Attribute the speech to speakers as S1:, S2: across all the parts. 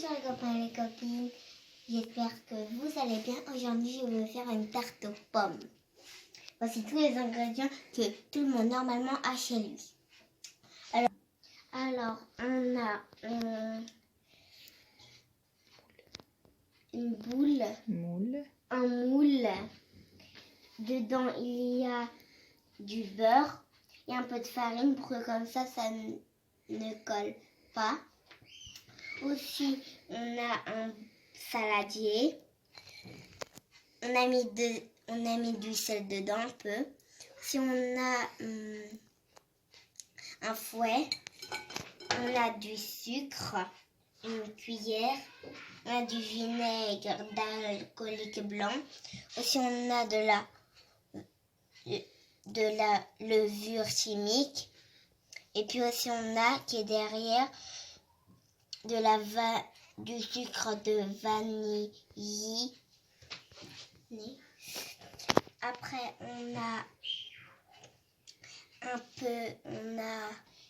S1: Bonjour les copains et les copines, j'espère que vous allez bien. Aujourd'hui, je vais faire une tarte aux pommes. Voici tous les ingrédients que tout le monde normalement a chez lui. Alors on a une boule, un moule. Dedans, il y a du beurre et un peu de farine pour que comme ça ne colle pas. Aussi, on a un saladier. On a mis du sel dedans un peu. Si on a un fouet, on a du sucre, une cuillère, on a du vinaigre d'alcoolique blanc. Aussi, on a de la levure chimique. Et puis aussi, on a qui est derrière du sucre de vanille. Après,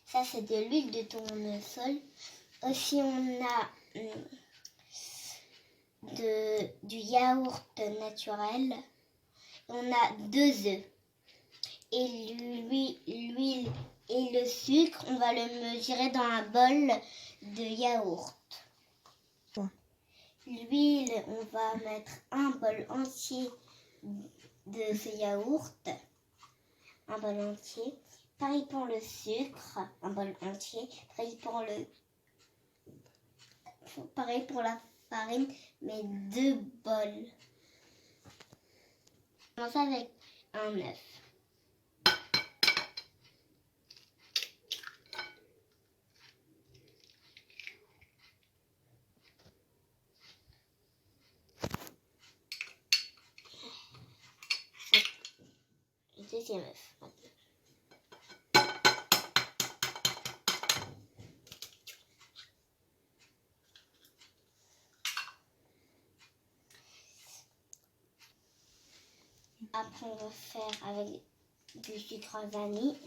S1: ça c'est de l'huile de tournesol. Aussi, on a du yaourt naturel. On a 2 œufs. Et l'huile et le sucre, on va le mesurer dans un bol de yaourt. L'huile, on va mettre un bol entier de ce yaourt. Un bol entier. Pareil pour le sucre, un bol entier. Pareil pour la farine, mais 2 bols. On commence avec un œuf. Le deuxième œuf. Après, on va faire avec du sucre vanille.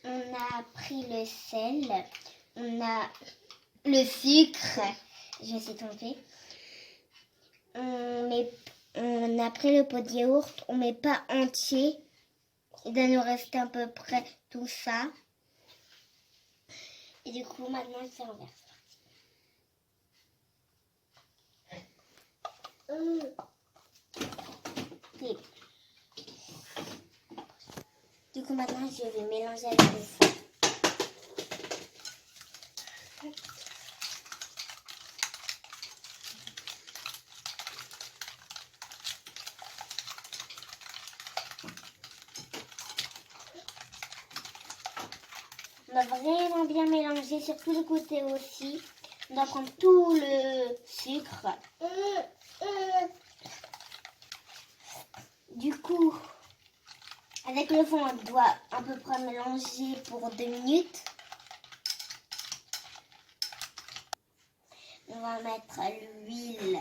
S1: On a pris le sel, on a le sucre, je me suis trompée. On a pris le pot de yaourt, on ne met pas entier. Il doit nous rester à peu près tout ça. Et du coup, maintenant, je fais renverser. Du coup, maintenant, je vais mélanger avec le fond. On va vraiment bien mélanger sur tous les côtés aussi. On doit prendre tout le sucre. Du coup, avec le fond, on doit à peu près mélanger pour 2 minutes. On va mettre l'huile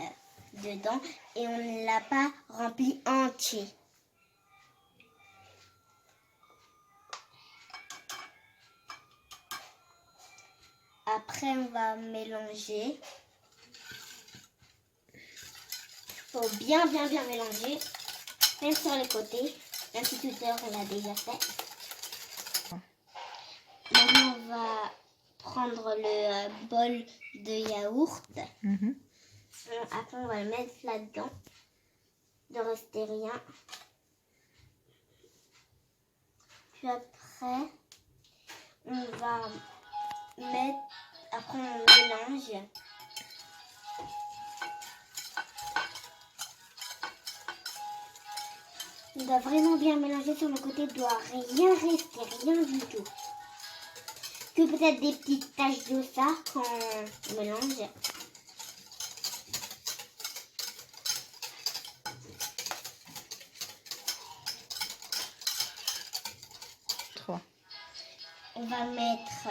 S1: dedans et on ne l'a pas rempli entier. Après, on va mélanger. Il faut bien mélanger, même sur les côtés, même si tout à l'heure on l'a déjà fait. Maintenant, on va prendre le bol de yaourt. Après, on va le mettre là-dedans. Il ne rester rien. Puis après, on va mettre... Après, on mélange. On doit vraiment bien mélanger sur le côté. Il ne doit rien rester, rien du tout. Que peut-être des petites taches de ça quand on mélange. On va mettre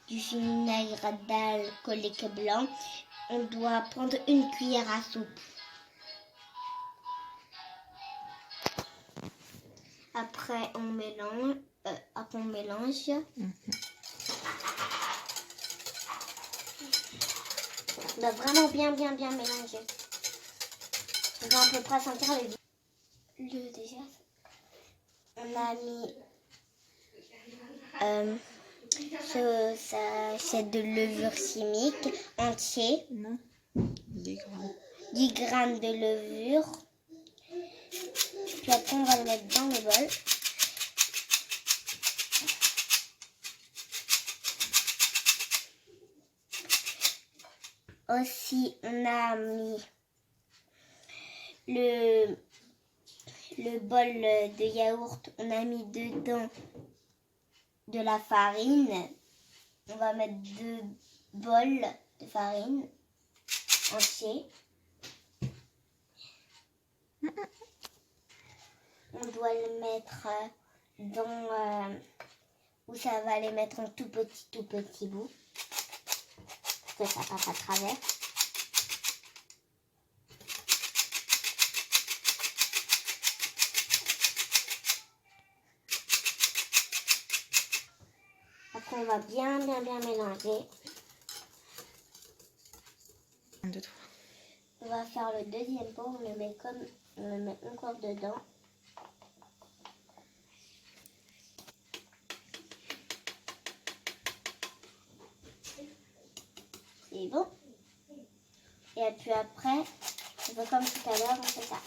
S1: du vinaigre d'alcoolique blanc. On doit prendre une cuillère à soupe. Après, on mélange. Après, on mélange. On doit vraiment bien mélanger. On va à peu près sentir le déjà. On a mis ce sachet de levure chimique entier.
S2: Non, 10 grammes.
S1: 10 grammes de levure. Puis après, on va le mettre dans le bol. Aussi, on a mis le bol de yaourt. On a mis dedans de la farine. On va mettre 2 bols de farine entiers. On doit le mettre dans où ça va les mettre en tout petit bout. Que ça passe à travers. Après, on va bien mélanger.
S2: 1, 2, 3.
S1: On va faire le deuxième pot. On le met encore dedans. C'est bon. Et puis après, on fait comme tout à l'heure, on fait ça.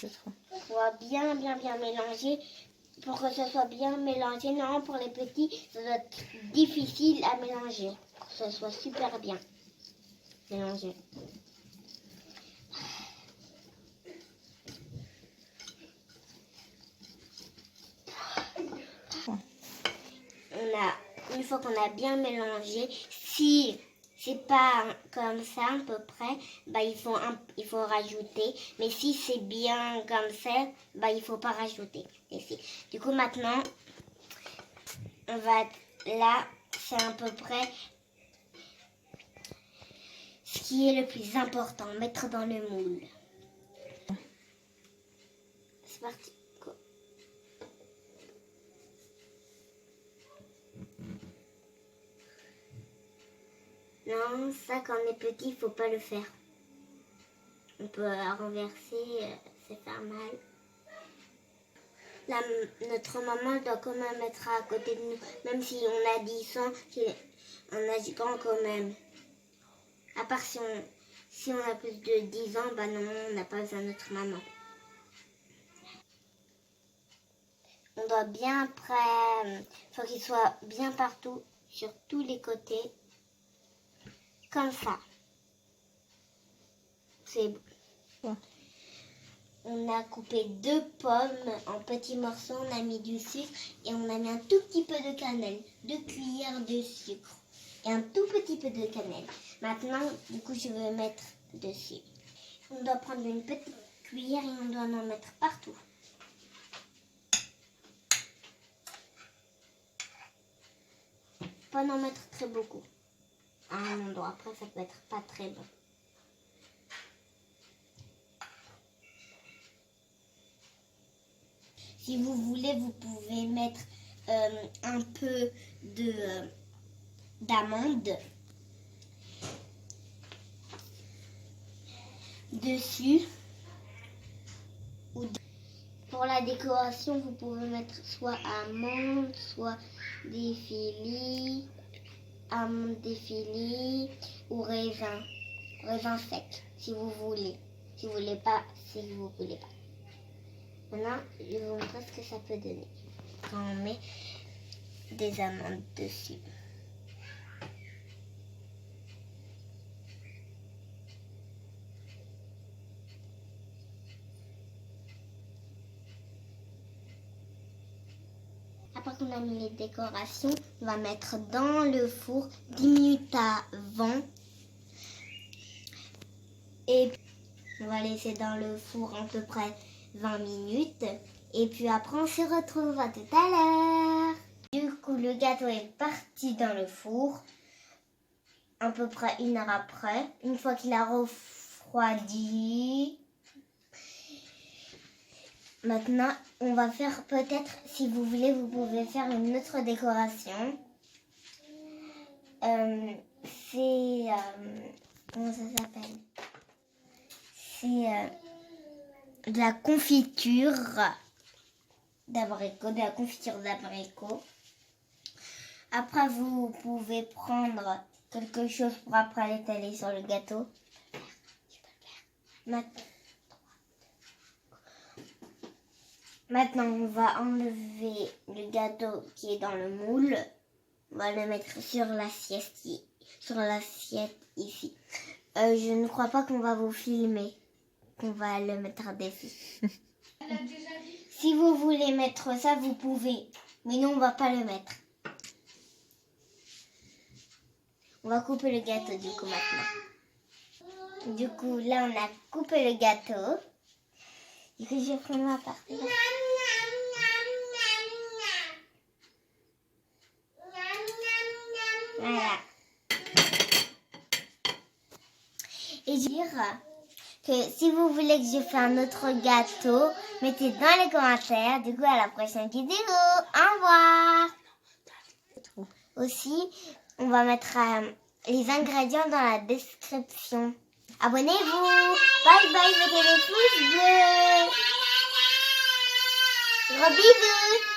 S2: 2, 3.
S1: On va bien mélanger. Pour que ce soit bien mélangé, non, pour les petits, ça doit être difficile à mélanger. Pour que ce soit super bien mélangé. Une fois qu'on a bien mélangé, si c'est pas comme ça à peu près, bah il faut rajouter. Mais si c'est bien comme ça, bah il faut pas rajouter. Du coup maintenant, on va là, c'est à peu près ce qui est le plus important, mettre dans le moule. C'est parti. Non, ça quand on est petit, il faut pas le faire. On peut renverser, c'est faire mal. Là, notre maman doit quand même être à côté de nous. Même si on a 10 ans, on a grand quand même. À part si on a plus de 10 ans, bah non, on n'a pas besoin de notre maman. On doit bien faut qu'il soit bien partout, sur tous les côtés. Comme ça. C'est bon.
S2: Ouais.
S1: On a coupé 2 pommes en petits morceaux, on a mis du sucre et on a mis un tout petit peu de cannelle, 2 cuillères de sucre et un tout petit peu de cannelle. Maintenant, du coup, je vais mettre dessus. On doit prendre une petite cuillère et on doit en mettre partout. Pas en mettre très beaucoup. À un endroit, après ça peut être pas très bon. Si vous voulez, vous pouvez mettre un peu d'amandes dessus. Pour la décoration, vous pouvez mettre soit amandes, soit des filis, amandes défilées ou raisins secs, si vous voulez. Si vous voulez pas. Maintenant, je vais vous montrer ce que ça peut donner quand on met des amandes dessus. Après qu'on a mis les décorations, on va mettre dans le four 10 minutes avant. Et on va laisser dans le four à peu près 20 minutes. Et puis après, on se retrouve à tout à l'heure. Du coup, le gâteau est parti dans le four. À peu près 1 heure après. Une fois qu'il a refroidi, Maintenant, on va faire peut-être, si vous voulez, vous pouvez faire une autre décoration. C'est... comment ça s'appelle? C'est de la confiture d'abricot, de la confiture d'abricot. Après, vous pouvez prendre quelque chose pour après l'étaler sur le gâteau. Maintenant, on va enlever le gâteau qui est dans le moule. On va le mettre sur l'assiette ici. Je ne crois pas qu'on va vous filmer, qu'on va le mettre dessus. Si vous voulez mettre ça, vous pouvez. Mais nous, on va pas le mettre. On va couper le gâteau du coup maintenant. Du coup, là, on a coupé le gâteau. Du coup, je vais prendre ma partie. Voilà. Et dire que si vous voulez que je fasse un autre gâteau, mettez dans les commentaires. Du coup, à la prochaine vidéo. Au revoir. Aussi, on va mettre les ingrédients dans la description. Abonnez-vous. Bye bye, mettez les pouces bleus. Gros bisous.